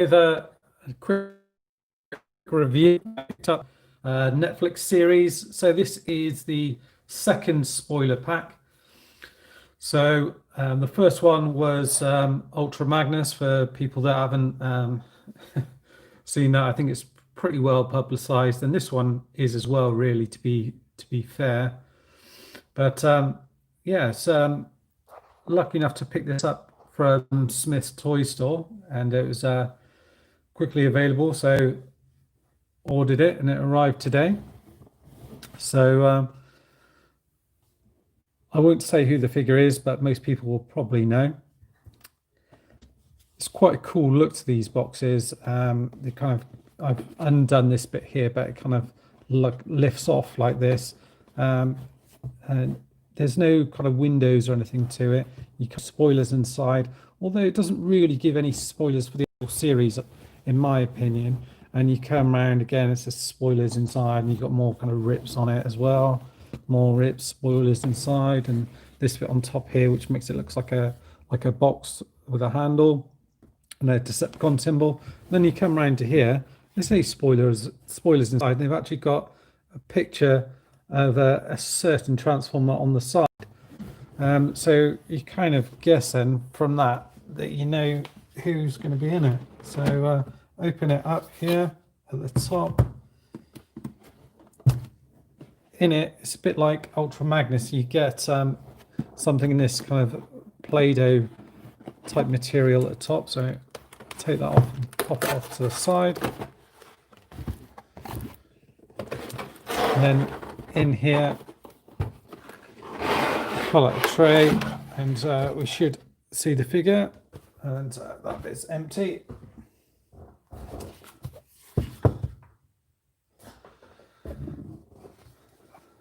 With a quick review, Netflix series. So this is the second spoiler pack. So the first one was Ultra Magnus. For people that haven't seen that, I think it's pretty well publicized, and this one is as well, really, to be fair. But yeah, so lucky enough to pick this up from Smith's Toy Store, and it was quickly available, so ordered it and it arrived today. So I won't say who the figure is, but most people will probably know. It's quite a cool look to these boxes. They kind of, I've undone this bit here, but it kind of lifts off like this. And there's no kind of windows or anything to it. You can spoilers inside, although it doesn't really give any spoilers for the whole series, in my opinion. And you come around again, it says spoilers inside, and you've got more kind of rips on it as well. More rips, spoilers inside, and this bit on top here, which makes it look like a box with a handle and a Decepticon symbol. And then you come around to here, they say spoilers inside. They've actually got a picture of a certain transformer on the side. So you kind of guess then from that you know who's going to be in it. So open it up here at the top. In it, it's a bit like Ultra Magnus. You get something in this kind of Play-Doh type material at the top. So take that off and pop it off to the side. And then in here, pull out the tray, and we should see the figure. And that bit's empty.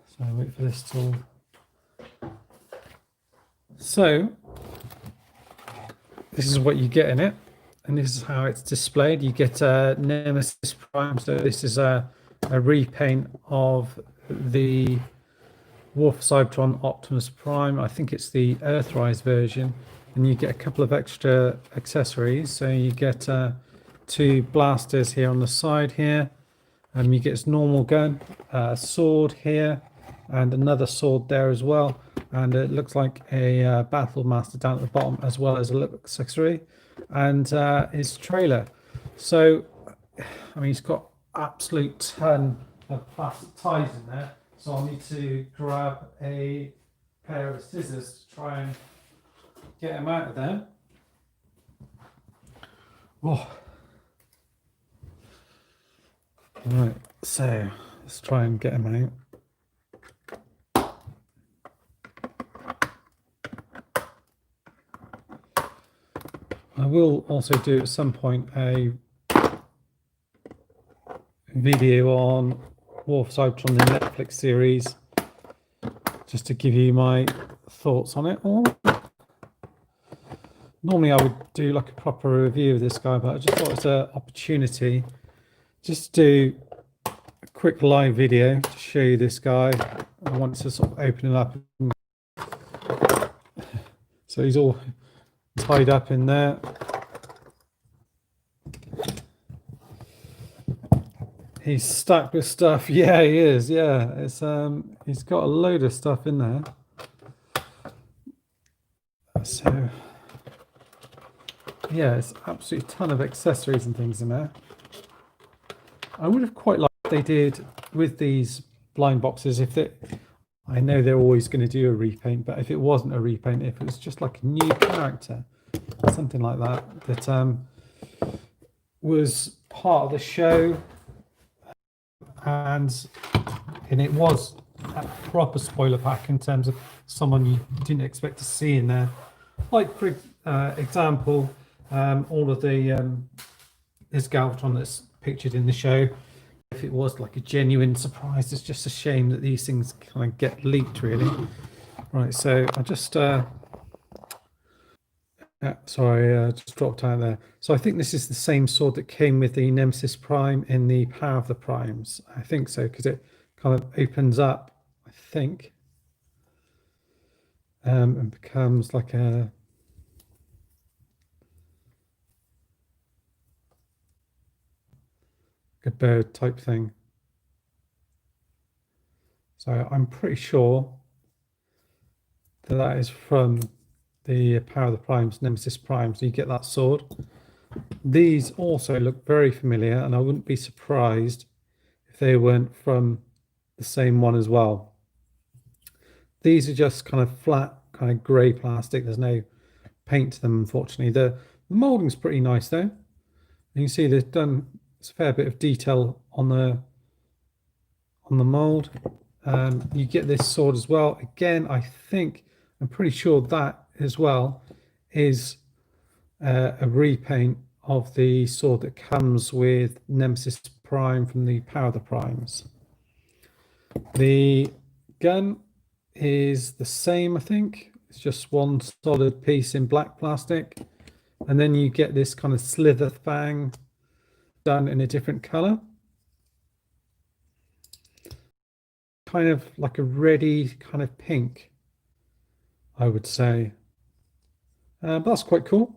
So wait for this to. So this is what you get in it, and this is how it's displayed. You get a Nemesis Prime. So this is a repaint of the War for Cybertron Optimus Prime. I think it's the Earthrise version, and you get a couple of extra accessories. So you get two blasters here on the side here. You get its normal gun, sword here, and another sword there as well. And it looks like a Battle Master down at the bottom, as well as a little accessory, and his trailer. So, I mean, he's got absolute ton of plastic ties in there. So I'll need to grab a pair of scissors to try and get him out of there. Oh. Right, so let's try and get him out. I will also do at some point a video on War for Cybertron, the Netflix series, just to give you my thoughts on it all. Normally I would do like a proper review of this guy, but I just thought it's an opportunity just to do a quick live video to show you this guy. I want to sort of open it up. So he's all tied up in there. He's stacked with stuff. Yeah, he is. Yeah, it's he's got a load of stuff in there. So yeah, it's absolutely a ton of accessories and things in there. I would have quite liked they did with these blind boxes. I know they're always going to do a repaint, but if it wasn't a repaint, if it was just like a new character, something like that, that was part of the show, and it was a proper spoiler pack in terms of someone you didn't expect to see in there. Like, for example, all of the this Galvatron that's pictured in the show. If it was like a genuine surprise, it's just a shame that these things kind of get leaked, really. Right, so I just just dropped out there. So I think this is the same sword that came with the Nemesis Prime in the Power of the Primes. I think so, because it kind of opens up, I think, and becomes like a a bird type thing. So I'm pretty sure that that is from the Power of the Primes, Nemesis Prime. So you get that sword. These also look very familiar, and I wouldn't be surprised if they weren't from the same one as well. These are just kind of flat, kind of grey plastic. There's no paint to them, unfortunately. The moulding's pretty nice though. You can see they've done a fair bit of detail on the mould. You get this sword as well. Again, I'm pretty sure that as well is a repaint of the sword that comes with Nemesis Prime from the Power of the Primes. The gun is the same, I think. It's just one solid piece in black plastic. And then you get this kind of slither fang done in a different color. Kind of like a reddy kind of pink, I would say. But that's quite cool.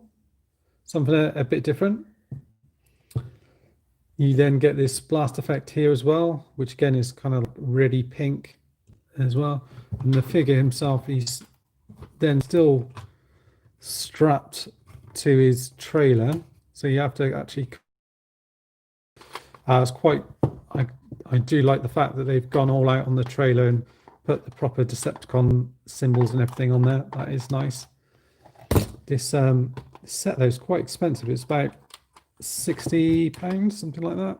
Something a bit different. You then get this blast effect here as well, which again is kind of reddy pink as well. And the figure himself, he's then still strapped to his trailer. So you have to actually... it's quite... I do like the fact that they've gone all out on the trailer and put the proper Decepticon symbols and everything on there. That is nice. This set though is quite expensive. It's about £60, something like that.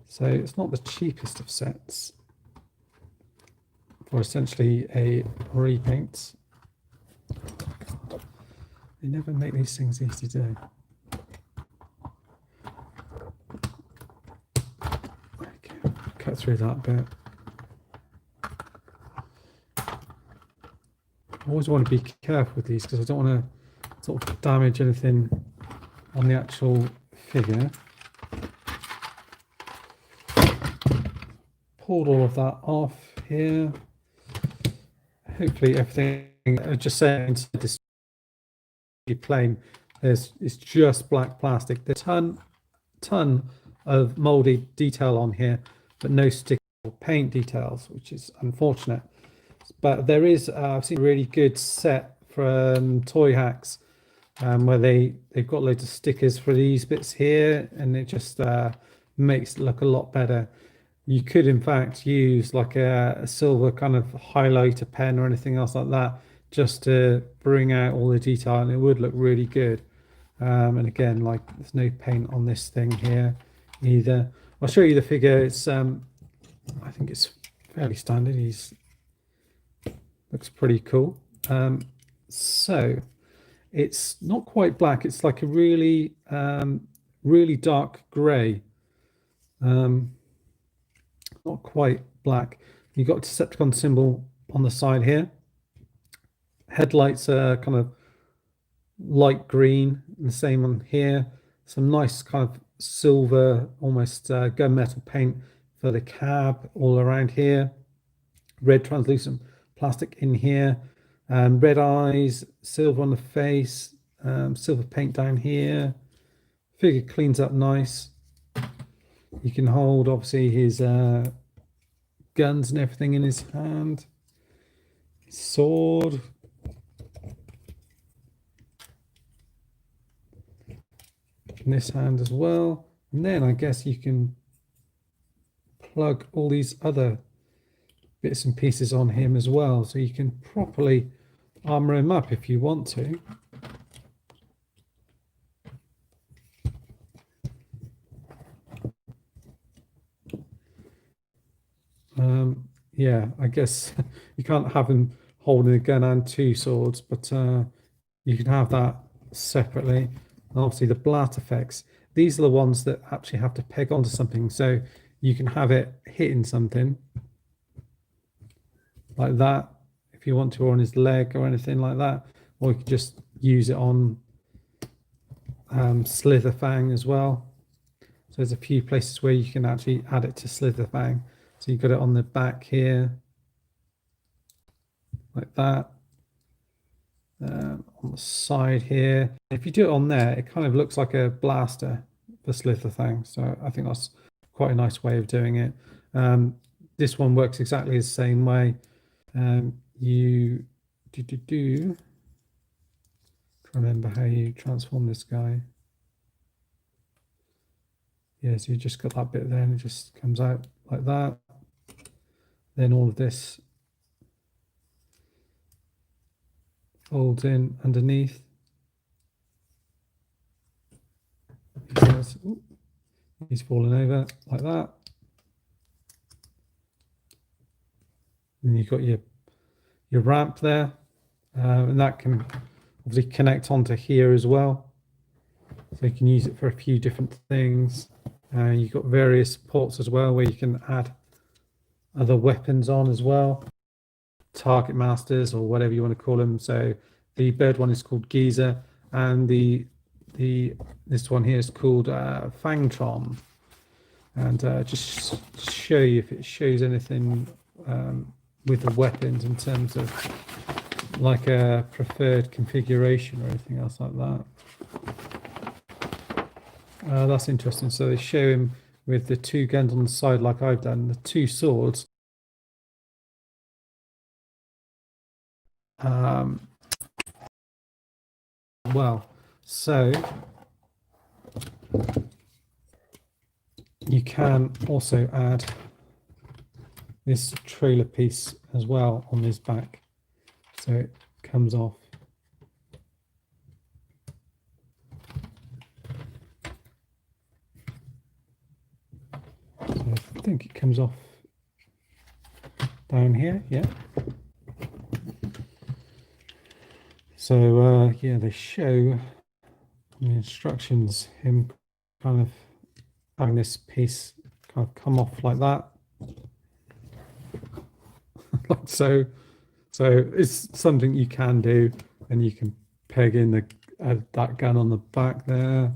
So it's not the cheapest of sets for essentially a repaint. They never make these things easy, do they? Okay, cut through that bit. I always want to be careful with these because I don't want to sort of damage anything on the actual figure. Pulled all of that off here. Hopefully everything, just saying, inside this plane, it's just black plastic. There's a ton of molded detail on here, but no stick or paint details, which is unfortunate. But there is, I've seen a really good set from Toy Hacks, where they've got loads of stickers for these bits here, and it just makes it look a lot better. You could in fact use like a silver kind of highlighter pen or anything else like that just to bring out all the detail, and it would look really good. And again, like there's no paint on this thing here either. I'll show you the figure. It's I think it's fairly standard. Looks pretty cool. So it's not quite black. It's like a really really dark grey. Not quite black. You've got a Decepticon symbol on the side here. Headlights are kind of light green, and the same on here. Some nice kind of silver, almost gunmetal paint for the cab all around here. Red translucent plastic in here. Red eyes, silver on the face, silver paint down here. Figure cleans up nice. You can hold obviously his guns and everything in his hand. His sword. In this hand as well. And then I guess you can plug all these other bits and pieces on him as well, so you can properly armor him up if you want to. Yeah, I guess you can't have him holding a gun and two swords, but you can have that separately. And obviously the blast effects, these are the ones that actually have to peg onto something, so you can have it hitting something like that if you want to, or on his leg or anything like that, or you can just use it on Slitherfang as well. So there's a few places where you can actually add it to Slitherfang. So you've got it on the back here, like that. On the side here. If you do it on there, it kind of looks like a blaster slither thing. So I think that's quite a nice way of doing it. This one works exactly the same way. You remember how you transform this guy. Yeah, so you just got that bit there and it just comes out like that. Then all of this folds in underneath. He's fallen over like that. And you've got your ramp there, and that can obviously connect onto here as well. So you can use it for a few different things. You've got various ports as well where you can add other weapons on as well, target masters or whatever you want to call them. So the bird one is called Geezer, and this one here is called Fangtron. And just show you if it shows anything with the weapons in terms of like a preferred configuration or anything else like that. That's interesting. So they show him with the two guns on the side like I've done, the two swords. Well, so you can also add this trailer piece as well on his back, so it comes off. So I think it comes off down here, yeah. So yeah, they show the instructions him kind of having this piece kind of come off like that. Like so it's something you can do, and you can peg in that gun on the back there.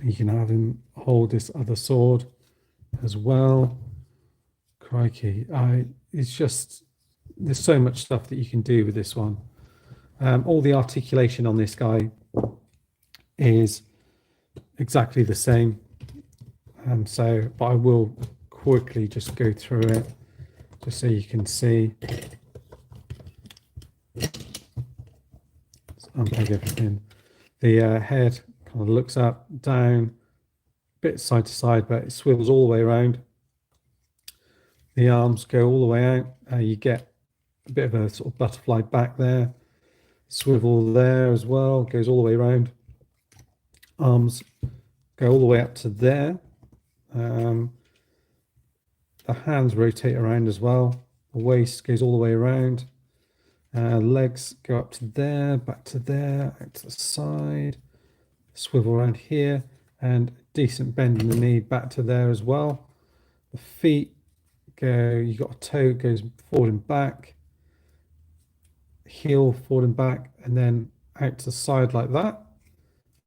You can have him hold this other sword as well. Crikey, it's just, there's so much stuff that you can do with this one. All the articulation on this guy is exactly the same. But I will quickly just go through it just so you can see. Let's unpeg everything. The head kind of looks up, down, bit side to side, but it swivels all the way around. The arms go all the way out. You get a bit of a sort of butterfly back there. Swivel there as well, goes all the way around. Arms go all the way up to there. The hands rotate around as well. The waist goes all the way around. Legs go up to there, back to there, out to the side. Swivel around here, and decent bend in the knee back to there as well. The feet go, you got a toe goes forward and back, heel forward and back, and then out to the side like that.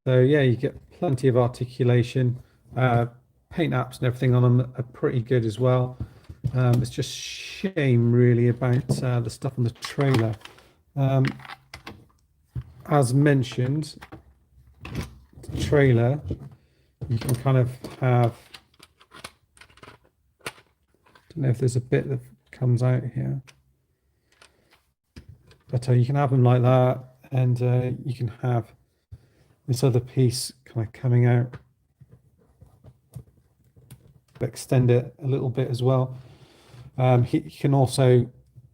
So yeah, you get plenty of articulation. Paint apps and everything on them are pretty good as well. It's just shame really about the stuff on the trailer. As mentioned, the trailer, you can kind of have, I don't know if there's a bit that comes out here, but you can have them like that, and you can have this other piece kind of coming out. Extend it a little bit as well. He can also,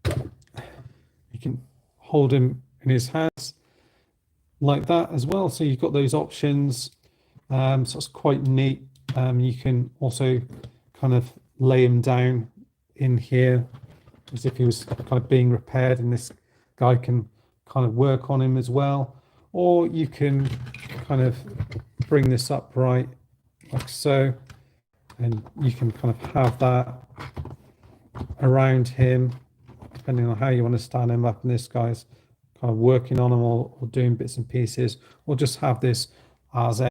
you can hold him in his hands like that as well. So you've got those options. So it's quite neat. You can also kind of lay him down in here as if he was kind of being repaired, and this guy can kind of work on him as well. Or you can kind of bring this upright like so, and you can kind of have that around him, depending on how you want to stand him up. And this guy's kind of working on him, or doing bits and pieces, or just have this as a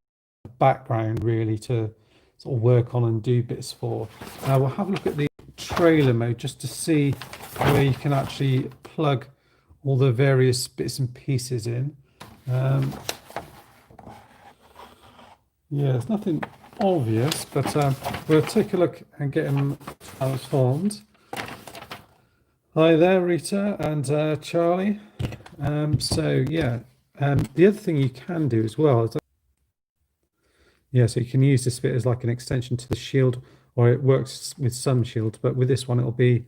background really to sort of work on and do bits for. We'll have a look at the trailer mode just to see where you can actually plug all the various bits and pieces in. Yeah, there's nothing obvious, but we'll take a look and get him transformed. Hi there, Rita and Charlie. So yeah, the other thing you can do as well is, yeah, so you can use this bit as like an extension to the shield, or it works with some shields, but with this one it'll be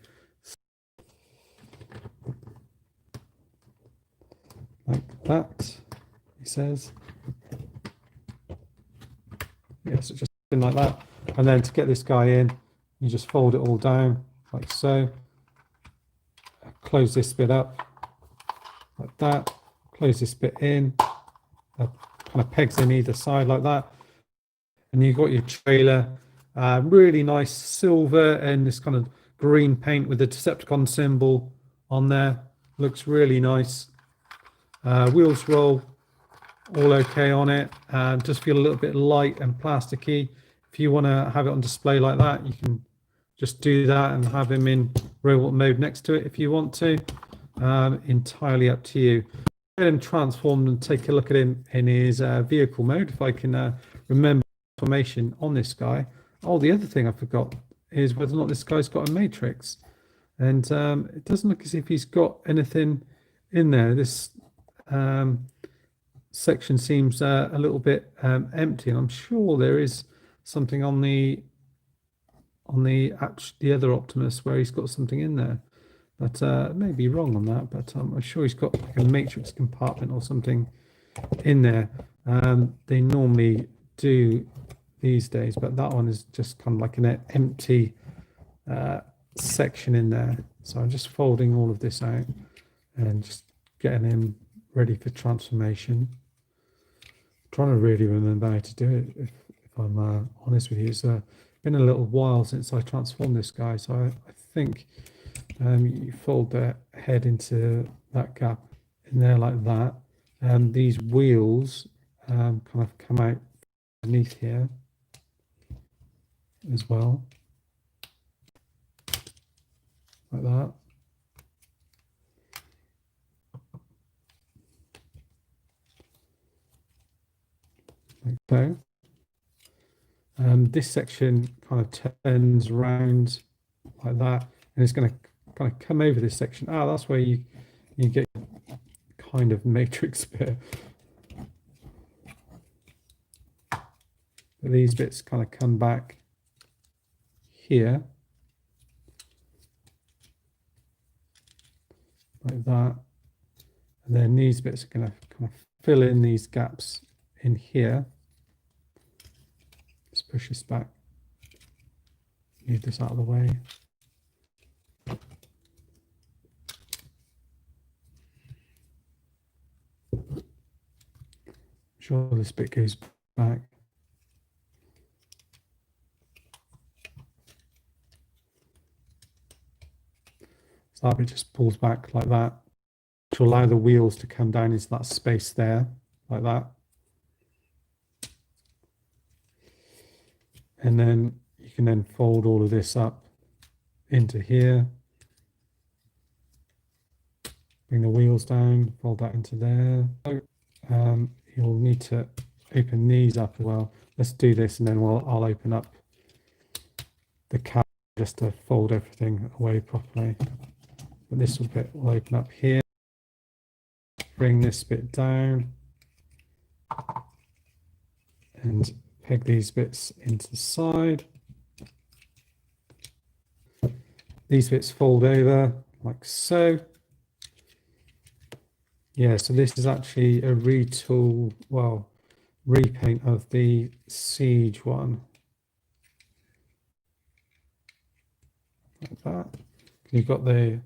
like that, he says. Yeah, so just like that. And then to get this guy in, you just fold it all down like so. Close this bit up like that. Close this bit in. Kind of pegs in either side like that. And you've got your trailer. Really nice silver and this kind of green paint with the Decepticon symbol on there. Looks really nice. Wheels roll all okay on it. Just feel a little bit light and plasticky. If you want to have it on display like that, you can just do that and have him in robot mode next to it if you want to. Entirely up to you. Get him transformed and take a look at him in his vehicle mode. If I can remember information on this guy. Oh, the other thing I forgot is whether or not this guy's got a matrix. And it doesn't look as if he's got anything in there. This section seems a little bit empty, and I'm sure there is something on the other Optimus where he's got something in there, but I may be wrong on that. But I'm sure he's got like a matrix compartment or something in there. They normally do these days, but that one is just kind of like an empty section in there. So I'm just folding all of this out and just getting him ready for transformation. I'm trying to really remember how to do it, if I'm honest with you. It's been a little while since I transformed this guy, so I think you fold the head into that gap in there like that, and these wheels kind of come out beneath here as well, like that. Like so. This section kind of turns around like that, and it's going to kind of come over this section. That's where you get kind of matrix bit. But these bits kind of come back here like that, and then these bits are going to kind of fill in these gaps in here. Let's push this back, move this out of the way. I'm sure this bit goes back. So that bit just pulls back like that to allow the wheels to come down into that space there, like that. And then you can then fold all of this up into here. Bring the wheels down, fold that into there. You'll need to open these up as well. Let's do this, and then I'll open up the cap just to fold everything away properly. But this bit will open up here. Bring this bit down and peg these bits into the side. These bits fold over like so. Yeah, so this is actually a retool, well, repaint of the Siege one. Like that. You've got the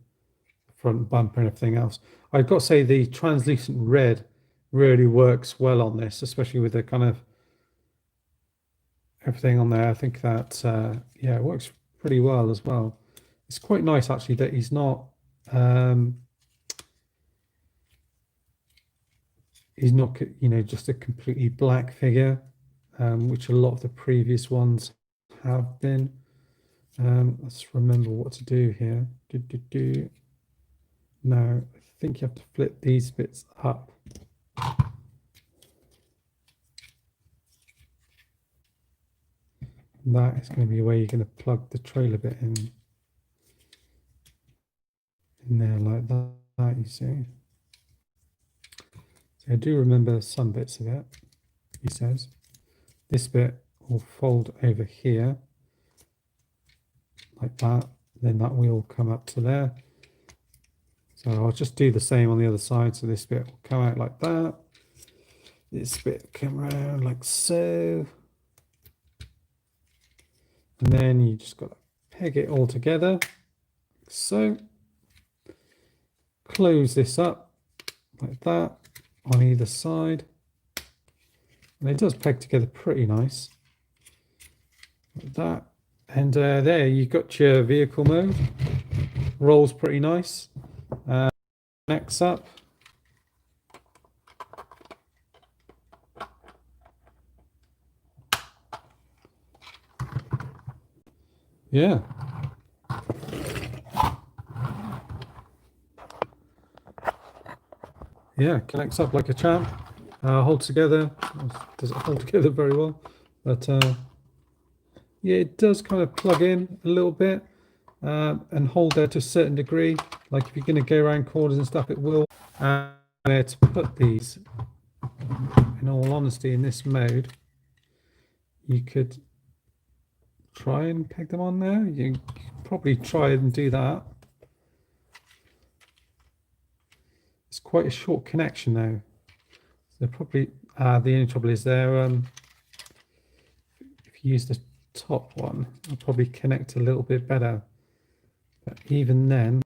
front bumper and everything else. I've got to say the translucent red really works well on this, especially with the kind of everything on there. I think that, yeah, it works pretty well as well. It's quite nice actually that he's not, you know, just a completely black figure, which a lot of the previous ones have been. Let's remember what to do here. Now, I think you have to flip these bits up. That is going to be where you're going to plug the trailer bit in there like that, you see. So I do remember some bits of it, he says. This bit will fold over here like that, then that will come up to there. So I'll just do the same on the other side. So this bit will come out like that. This bit will come around like so. And then you just got to peg it all together. So close this up like that on either side. And it does peg together pretty nice. Like that. And there you got your vehicle mode. Rolls pretty nice. Next up. Yeah. Yeah, connects up like a champ. Holds together. Doesn't hold together very well, but yeah, it does kind of plug in a little bit and hold there to a certain degree. Like if you're going to go around corners and stuff, it will. Where to put these, in all honesty, in this mode, you could try and peg them on there. You could probably try and do that. It's quite a short connection though. So probably the only trouble is there. If you use the top one, it'll probably connect a little bit better. But even then,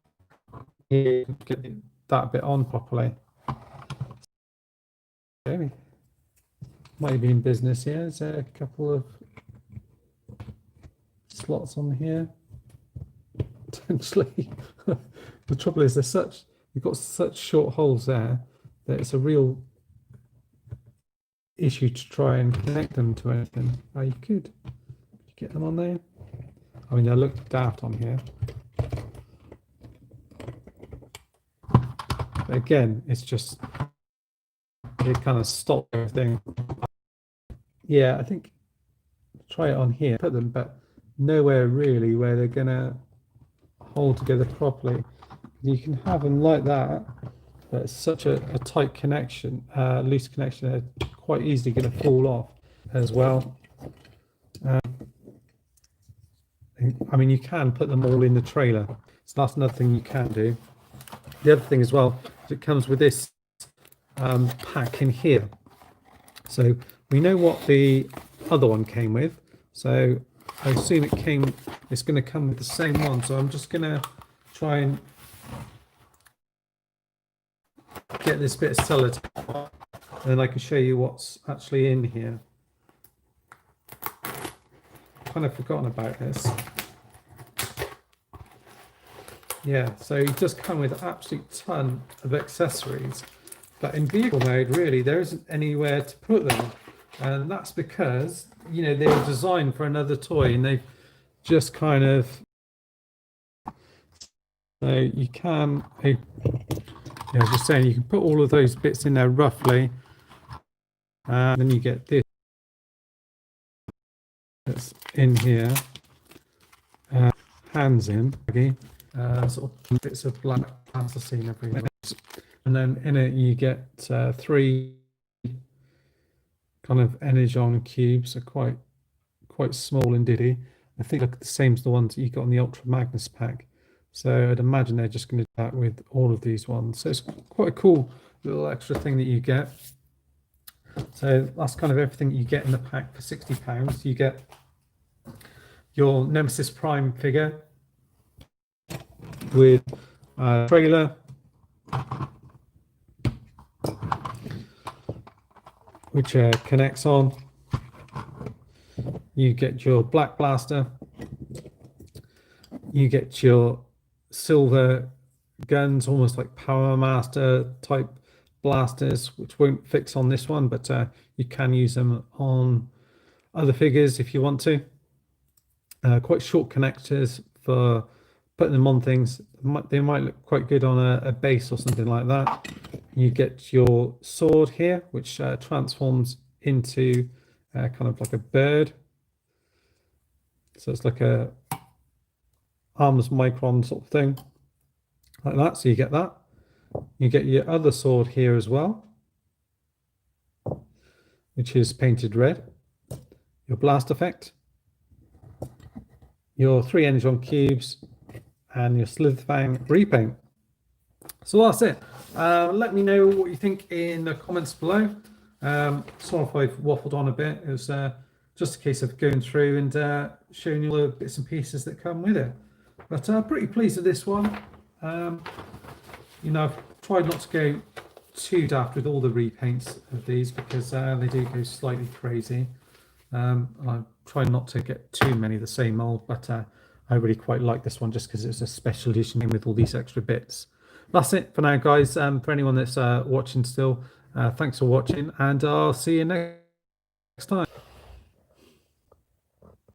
you can get that bit on properly. Okay. Might be in business here. There's a couple of slots on here. Potentially. The trouble is you've got such short holes there that it's a real issue to try and connect them to anything. Oh, you could get them on there. I mean, they look daft on here. But again, it's just, it kind of stops everything. Yeah, I think try it on here, put them, but nowhere really where they're gonna hold together properly. You can have them like that, but it's such a tight connection, loose connection, they're quite easily going to fall off as well. I mean, you can put them all in the trailer, so that's another thing you can do. The other thing as well is it comes with this pack in here. So we know what the other one came with, so I assume it's going to come with the same one. So I'm just going to try and get this bit of sellotape, and then I can show you what's actually in here. Kind of forgotten about this. Yeah, so it does come with an absolute ton of accessories, but in vehicle mode, really, there isn't anywhere to put them, and that's because, you know, they were designed for another toy, and they've just kind of, so you can, yeah, I was just saying, you can put all of those bits in there roughly, and then you get this that's in here, hands in, sort of bits of black plasticine everywhere, and then in it you get 3 kind of energon cubes, are quite small and diddy. I think look the same as the ones that you got on the Ultra Magnus pack. So I'd imagine they're just going to do that with all of these ones. So it's quite a cool little extra thing that you get. So that's kind of everything that you get in the pack for £60. You get your Nemesis Prime figure with a trailer, which connects on. You get your Black Blaster. You get your silver guns, almost like Power Master type blasters, which won't fix on this one, but you can use them on other figures if you want to. Quite short connectors for putting them on things. They might look quite good on a base or something like that. You get your sword here, which transforms into kind of like a bird. So it's like a arms micron sort of thing, like that. So you get that. You get your other sword here as well, which is painted red. Your blast effect, your 3 energon cubes, and your Slitherfang repaint. So that's it. Let me know what you think in the comments below. Sorry if I've waffled on a bit. It was just a case of going through and showing you all the bits and pieces that come with it. But pretty pleased with this one. You know, I've tried not to go too daft with all the repaints of these because they do go slightly crazy. I try not to get too many of the same mold, but I really quite like this one just because it's a special edition with all these extra bits. That's it for now, guys. For anyone that's watching still, thanks for watching, and I'll see you next time.